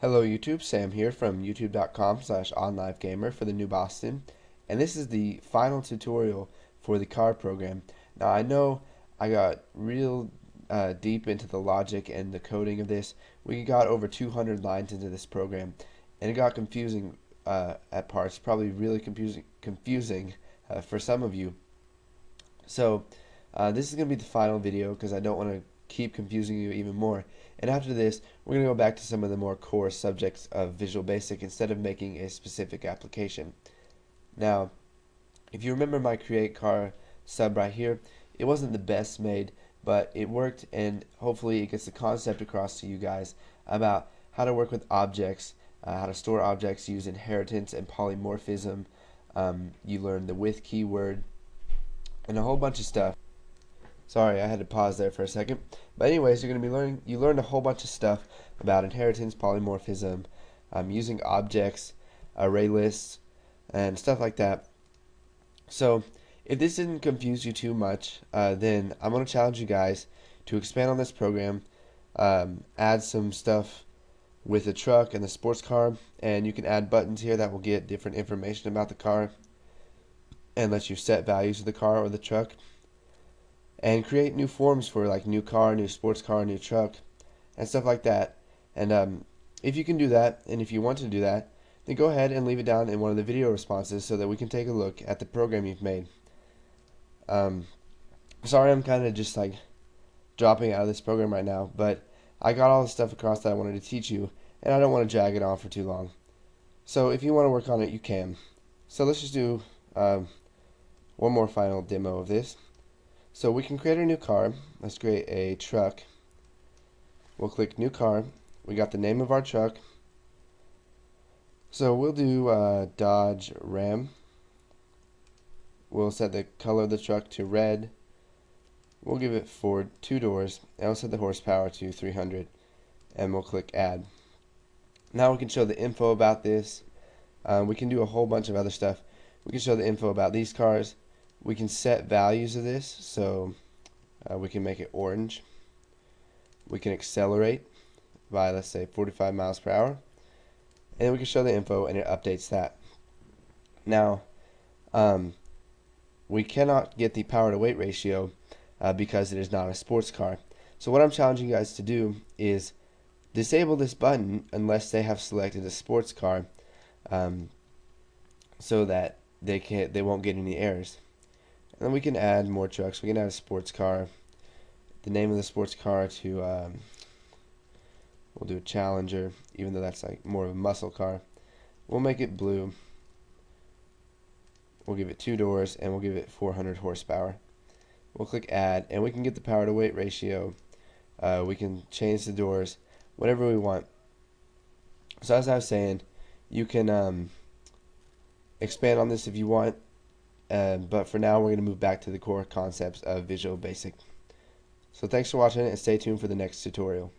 Hello YouTube, Sam here from youtube.com/onlivegamer for the New Boston, and this is the final tutorial for the car program. Now I know I got real deep into the logic and the coding of this. We got over 200 lines into this program, and it got confusing at parts, probably really confusing for some of you. So this is going to be the final video because I don't want to keep confusing you even more. And after this, we're going to go back to some of the more core subjects of Visual Basic instead of making a specific application. Now, if you remember my create car sub right here, it wasn't the best made, but it worked, and hopefully it gets the concept across to you guys about how to work with objects, how to store objects, use inheritance and polymorphism. You learn the with keyword and a whole bunch of stuff. Sorry, I had to pause there for a second. But anyways, you learned a whole bunch of stuff about inheritance, polymorphism, using objects, array lists, and stuff like that. So, if this didn't confuse you too much, then I'm going to challenge you guys to expand on this program, add some stuff with the truck and the sports car, and you can add buttons here that will get different information about the car and let you set values of the car or the truck, and create new forms for like new car, new sports car, new truck, and stuff like that. And if you can do that, and if you want to do that, then go ahead and leave it down in one of the video responses so that we can take a look at the program you've made. Sorry, I'm kind of just like dropping out of this program right now, but I got all the stuff across that I wanted to teach you, and I don't want to drag it on for too long. So if you want to work on it, you can. So let's just do one more final demo of this. So we can create a new car. Let's create a truck. We'll click new car. We got the name of our truck. So we'll do Dodge Ram. We'll set the color of the truck to red. We'll give it Ford 2 doors, and we'll set the horsepower to 300, and we'll click add. Now we can show the info about this. We can do a whole bunch of other stuff. We can show the info about these cars. We can set values of this, so we can make it orange. We can accelerate by, let's say, 45 miles per hour. And we can show the info, and it updates that. Now, we cannot get the power to weight ratio because it is not a sports car. So what I'm challenging you guys to do is disable this button unless they have selected a sports car, so that they won't get any errors. And then we can add more trucks. We can add a sports car. The name of the sports car to we'll do a Challenger, even though that's like more of a muscle car. We'll make it blue. We'll give it 2 doors, and we'll give it 400 horsepower. We'll click add, and we can get the power to weight ratio. We can change the doors, whatever we want. So as I was saying, you can expand on this if you want, but for now we're going to move back to the core concepts of Visual Basic. So thanks for watching, and stay tuned for the next tutorial.